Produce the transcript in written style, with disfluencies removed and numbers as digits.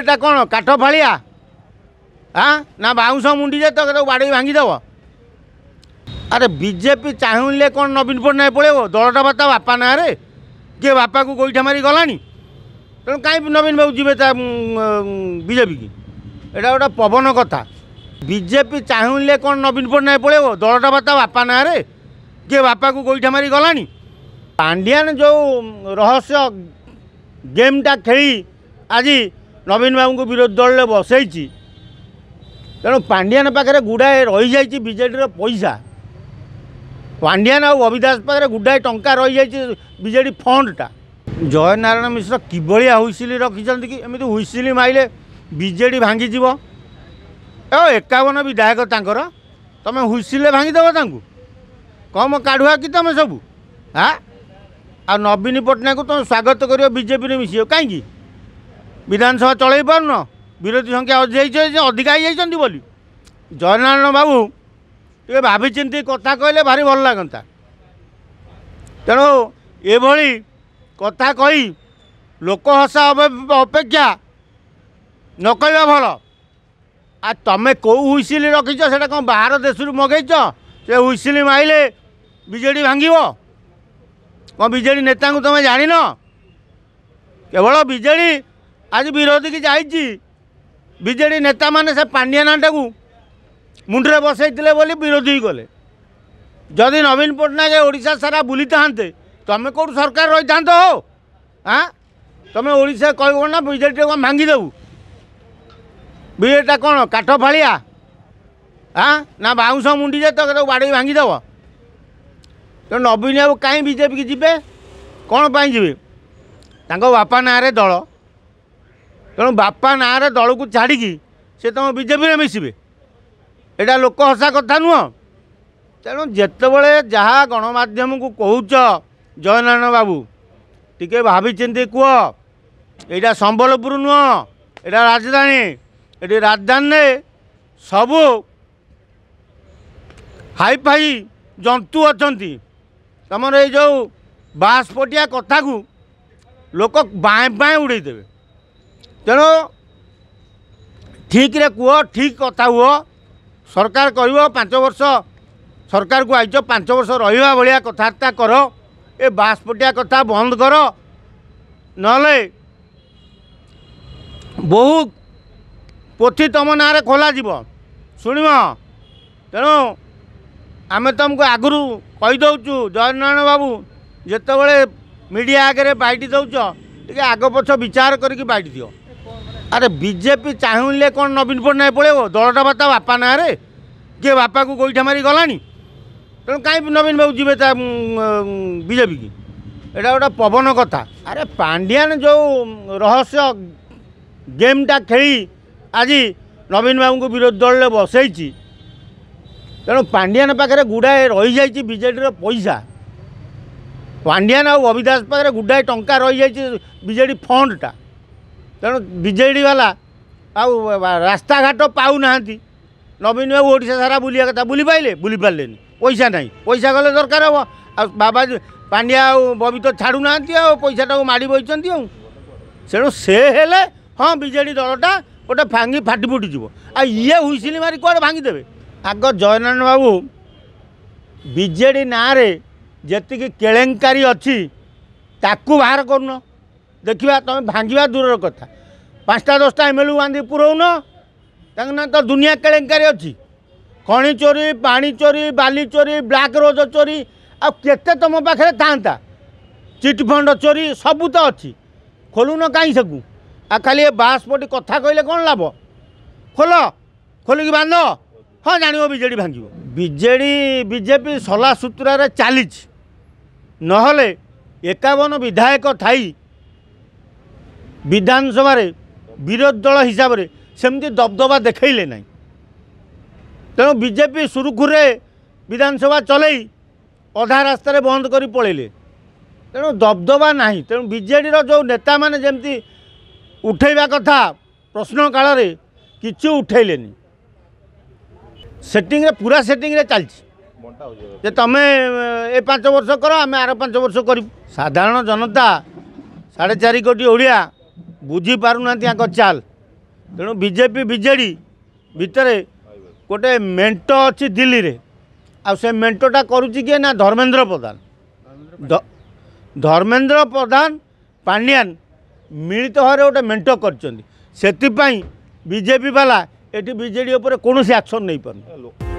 এটা কোন কাঠ ফাଳିয়া হ্যাঁ না বাউଁଶ ମୁଣ୍ଡି ଯେ ତ ବାଡ଼େଇ ଭାଙ୍ଗିଦେବ। ଆରେ ବିଜେପି ଚାହିଁଲେ କ'ଣ ନବୀନ ପଟ୍ଟନାୟକ ପଳେଇବ? ଦଳଟା ବା ତା ବାପା ନାଁରେ, କିଏ ବାପାକୁ ଗୋଇଠା ମାରି ଗଲାଣି? ତେଣୁ କାହିଁ ନବୀନ ବାବୁ ଯିବେ ତା ବିଜେପି କି? ଏଇଟା ଗୋଟେ ପବନ କଥା। ବିଜେପି ଚାହିଁଲେ କ'ଣ ନବୀନ ପଟ୍ଟନାୟକ ପଳେଇବ? ଦଳଟା ବା ତା ବାପା ନାଁରେ, କିଏ ବାପାକୁ ଗୋଇଠା ମାରି ଗଲାଣି? ପାଣ୍ଡିଆନ ଯେଉଁ ରହସ୍ୟ ଗେମ୍ଟା ଖେଳି ଆଜି ନବୀନ ବାବୁଙ୍କୁ ବିରୋଧୀ ଦଳରେ ବସେଇଛି, ତେଣୁ ପାଣ୍ଡିଆନ ପାଖରେ ଗୁଡ଼ାଏ ରହିଯାଇଛି ବିଜେଡ଼ିର ପଇସା। ପାଣ୍ଡିଆନ ଆଉ ଅବିଦାସ ପାଖରେ ଗୁଡ଼ାଏ ଟଙ୍କା ରହିଯାଇଛି ବିଜେଡ଼ି ଫଣ୍ଡଟା। ଜୟନାରାୟଣ ମିଶ୍ର କିଭଳିଆ ହୁଇସିଲି ରଖିଛନ୍ତି କି? ଏମିତି ହୁଇସିଲି ମାଇଲେ ବିଜେଡ଼ି ଭାଙ୍ଗିଯିବ। 51 ବିଧାୟକ ତାଙ୍କର, ତୁମେ ହୁଇସିଲେ ଭାଙ୍ଗିଦେବ ତାଙ୍କୁ? କମ କାଢ଼ୁଆ କି ତୁମେ ସବୁ? ଆଉ ନବୀନ ପଟ୍ଟନାୟକକୁ ତୁମେ ସ୍ୱାଗତ କରିବ ବିଜେପିରେ ମିଶିବ କାହିଁକି? ବିଧାନସଭା ଚଳେଇ ପାରୁନ? ବିରୋଧୀ ସଂଖ୍ୟା ଅଧିକା ହେଇଯାଇଛନ୍ତି ବୋଲି। ଜୟନାରାୟଣ ବାବୁ ଟିକେ ଭାବିଚିନ୍ତି କଥା କହିଲେ ଭାରି ଭଲ ଲାଗନ୍ତା। ତେଣୁ ଏଭଳି କଥା କହି ଲୋକ ହସା ଅପେକ୍ଷା ନ କହିବା ଭଲ। ଆଉ ତମେ କେଉଁ ହୁଇସିଲି ରଖିଛ? ସେଇଟା କ'ଣ ବାହାର ଦେଶରୁ ମଗେଇଛ? ସେ ହୁଇସିଲି ମାଇଲେ ବିଜେଡ଼ି ଭାଙ୍ଗିବ? କ'ଣ ବିଜେଡ଼ି ନେତାଙ୍କୁ ତମେ ଜାଣିନ? କେବଳ ବିଜେଡ଼ି ଆଜି ବିରୋଧୀ କି ଯାଇଛି। ବିଜେଡ଼ି ନେତାମାନେ ସେ ପାଣ୍ଡିଆନଟାକୁ ମୁଣ୍ଡରେ ବସେଇଥିଲେ ବୋଲି ବିରୋଧୀ ଗଲେ। ଯଦି ନବୀନ ପଟ୍ଟନାୟକ ଓଡ଼ିଶା ସାରା ବୁଲିଥାନ୍ତେ, ତମେ କେଉଁଠୁ ସରକାର ରହିଥାନ୍ତ? ହୋ ତମେ ଓଡ଼ିଶା କହିବ ନା ବିଜେଡ଼ିଟା କ'ଣ ଭାଙ୍ଗିଦେବୁ? ବିଜେଡ଼ିଟା କ'ଣ କାଠ ଫାଳିଆ ନା ବାଉଁଶ ମୁଣ୍ଡି ଯେ ତ ବାଡ଼େଇ ଭାଙ୍ଗିଦେବ? ତେଣୁ ନବୀନ ବାବୁ କାହିଁ ବିଜେପି କି ଯିବେ? କ'ଣ ପାଇଁ ଯିବେ? ତାଙ୍କ ବାପା ନାଁରେ ଦଳ। ତେଣୁ ବାପା ନାଁରେ ଦଳକୁ ଛାଡ଼ିକି ସେ ତୁମ ବିଜେପିରେ ମିଶିବେ? ଏଇଟା ଲୋକ ହସା କଥା ନୁହଁ। ତେଣୁ ଯେତେବେଳେ ଯାହା ଗଣମାଧ୍ୟମକୁ କହୁଛ ଜୟନାରାୟଣ ବାବୁ, ଟିକେ ଭାବିଚିନ୍ତି କୁହ। ଏଇଟା ସମ୍ବଲପୁର ନୁହଁ, ଏଇଟା ରାଜଧାନୀ। ଏଠି ରାଜଧାନୀରେ ସବୁ ହାଇଫାଇ ଜନ୍ତୁ ଅଛନ୍ତି। ତୁମର ଏଇ ଯେଉଁ ବାସପଟିଆ କଥାକୁ ଲୋକ ବାଏଁ ବାଏଁ ଉଡ଼େଇଦେବେ। ତେଣୁ ଠିକ୍ରେ କୁହ, ଠିକ୍ କଥା ହୁଅ। ସରକାର କହିବ 5 ବର୍ଷ ସରକାରକୁ ଆଇଛ, 5 ବର୍ଷ ରହିବା ଭଳିଆ କଥାବାର୍ତ୍ତା କର। ଏ ବାସପଟିଆ କଥା ବନ୍ଦ କର, ନହେଲେ ବହୁ ପୋଥି ତୁମ ନାଁରେ ଖୋଲାଯିବ, ଶୁଣିବ। ତେଣୁ ଆମେ ତୁମକୁ ଆଗରୁ କହିଦେଉଛୁ ଜୟନାରାୟଣ ବାବୁ, ଯେତେବେଳେ ମିଡ଼ିଆ ଆଗରେ ବାଇଟ୍ ଦେଉଛ ଟିକେ ଆଗ ପଛ ବିଚାର କରିକି ବାଇଟ୍ ଦିଅ। ଆରେ ବିଜେପି ଚାହିଁଲେ କ'ଣ ନବୀନ ପଟ୍ଟନାୟକ ପଳେଇବ? ଦଳଟା ବା ତା ବାପା ନାଁରେ, କିଏ ବାପାକୁ ଗୋଇଠା ମାରି ଗଲାଣି? ତେଣୁ କାହିଁ ନବୀନ ବାବୁ ଯିବେ ତା ବିଜେପି କି? ଏଇଟା ଗୋଟେ ପବନ କଥା। ଆରେ ପାଣ୍ଡିଆନ ଯେଉଁ ରହସ୍ୟ ଗେମ୍ଟା ଖେଳି ଆଜି ନବୀନ ବାବୁଙ୍କୁ ବିରୋଧୀ ଦଳରେ ବସେଇଛି, ତେଣୁ ପାଣ୍ଡିଆନ ପାଖରେ ଗୁଡ଼ାଏ ରହିଯାଇଛି ବିଜେଡ଼ିର ପଇସା। ପାଣ୍ଡିଆନ ଆଉ ଅବିଦାସ ପାଖରେ ଗୁଡ଼ାଏ ଟଙ୍କା ରହିଯାଇଛି ବିଜେଡ଼ି ଫଣ୍ଡଟା। ତେଣୁ ବିଜେଡ଼ି ବାଲା ଆଉ ରାସ୍ତାଘାଟ ପାଉନାହାନ୍ତି। ନବୀନ ବାବୁ ଓଡ଼ିଶା ସାରା ବୁଲିବା କଥା, ବୁଲି ପାରିଲେନି। ପଇସା ନାହିଁ, ପଇସା ଗଲେ ଦରକାର ହେବ। ଆଉ ବାବା ପାଣ୍ଡିଆ ଆଉ ବବି ତ ଛାଡ଼ୁନାହାନ୍ତି, ଆଉ ପଇସାଟାକୁ ମାଡ଼ି ବସିଛନ୍ତି। ଆଉ ତେଣୁ ସେ ହେଲେ ହଁ ବିଜେଡ଼ି ଦଳଟା ଗୋଟେ ଭାଙ୍ଗି ଫାଟି ଫୁଟିଯିବ। ଆଉ ଇଏ ହୁଇସିଲି ମାରି କୁଆଡ଼େ ଭାଙ୍ଗିଦେବେ? ଆଗ ଜୟନାରାୟଣ ବାବୁ ବିଜେଡ଼ି ନାଁରେ ଯେତିକି କେଳେଙ୍କାରୀ ଅଛି ତାକୁ ବାହାର କରୁନ, ଦେଖିବା। ତୁମେ ଭାଙ୍ଗିବା ଦୂରର କଥା, 5ଟା 10ଟା MLA ବାନ୍ଧି ପୁରଉନ। ତାଙ୍କ ନାଁ ତ ଦୁନିଆ କେଳେଙ୍କାରୀ ଅଛି। ଖଣି ଚୋରି, ପାଣି ଚୋରି, ବାଲି ଚୋରି, ବ୍ଲାକ୍ ରୋଜ୍ ଚୋରି, ଆଉ କେତେ ତୁମ ପାଖରେ ଥାନ୍ତା। ଚିଟ୍ଫଣ୍ଡ ଚୋରି ସବୁ ତ ଅଛି। ଖୋଲୁନ କାହିଁ ସେକୁ? ଆଉ ଖାଲି ଏ ବାସପଟି କଥା କହିଲେ କ'ଣ ଲାଭ? ଖୋଲିକି ବାନ୍ଧ। ହଁ ଜାଣିବ ବିଜେଡ଼ି ଭାଙ୍ଗିବ। ବିଜେପି ସଲା ସୂତ୍ରରେ ଚାଲିଛି। ନହେଲେ 51 ବିଧାୟକ ଥାଇ ବିଧାନସଭାରେ ବିରୋଧୀ ଦଳ ହିସାବରେ ସେମିତି ଦବଦବା ଦେଖାଇଲେ ନାହିଁ। ତେଣୁ ବିଜେପି ସୁରୁଖୁରୁରେ ବିଧାନସଭା ଚଲେଇ ଅଧା ରାସ୍ତାରେ ବନ୍ଦ କରି ପଳେଇଲେ। ତେଣୁ ଦବଦବା ନାହିଁ। ତେଣୁ ବିଜେଡ଼ିର ଯେଉଁ ନେତାମାନେ ଯେମିତି ଉଠେଇବା କଥା ପ୍ରଶ୍ନ କାଳରେ କିଛି ଉଠେଇଲେନି। ସେଟିଂରେ ପୁରା ସେଟିଂରେ ଚାଲିଛି ଯେ ତୁମେ ଏ 5 ବର୍ଷ କର, ଆମେ ଆର 5 ବର୍ଷ କରିବୁ। ସାଧାରଣ ଜନତା 4.5 କୋଟି ଓଡ଼ିଆ ବୁଝିପାରୁନାହାନ୍ତି ଆଙ୍କ ଚାଲ। तेणु बीजेपी बीजेडी भितर गोटे मेंट अच्छी दिल्ली रे आ से मेंटटा करुच्ची किए ना धर्मेंद्र प्रधान धर्मेंद्र प्रधान पांड्यान मिलित भाव गोटे मेंट कर बीजेपी वाला ये बीजेडी कौन एक्शन नहीं पार।